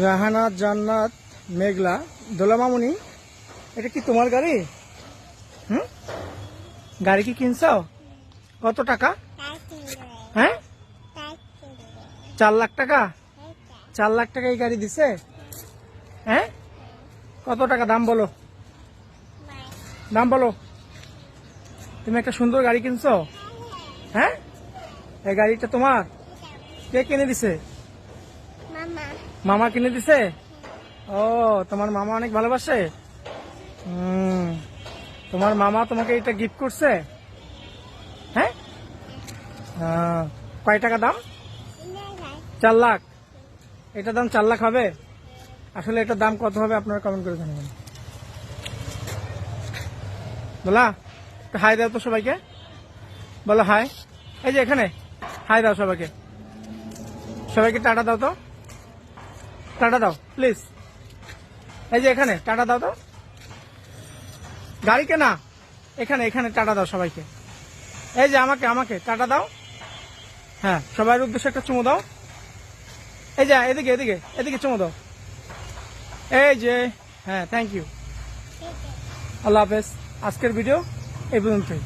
রাহানা, জান্নাত, মেঘলা, দোলা মামুনি, এটা কি তোমার গাড়ি? গাড়ি কি কিনছো? কত টাকা? হ্যাঁ, 4 লাখ টাকা। 4 লাখ টাকা এই গাড়ি দিছে? হ্যাঁ, কত টাকা দাম বলো, দাম বলো। তুমি একটা সুন্দর গাড়ি কিনছো? হ্যাঁ, এই গাড়িটা তোমার? কে কিনে দিছে? মামা কিনে দিছে। ও, তোমার মামা অনেক ভালোবাসে। তোমার মামা তোমাকে এটা গিফট করছে? হ্যাঁ, কয় টাকা দাম? 4 লাখ। এটা দাম 4 লাখ হবে? আসলে এটার দাম কত হবে আপনারা কমেন্ট করে জানাবেন। বলা, হাই দাও তো সবাইকে, বলো হাই। এই যে এখানে হাই দাও সবাইকে, সবাইকে টাটা দাও তো, টাটা দাও প্লিজ। এই যে এখানে টাটা দাও তো, গাড়িকে না, এখানে এখানে টাটা দাও সবাইকে। এই যে আমাকে আমাকে টাটা দাও। হ্যাঁ, সবার উদ্দেশ্যে একটা চুমু দাও। এই যে এদিকে এদিকে এদিকে চুমু দাও। এই যে, হ্যাঁ, থ্যাংক ইউ। আল্লাহ হাফেজ। আজকের ভিডিও এই পর্যন্তই।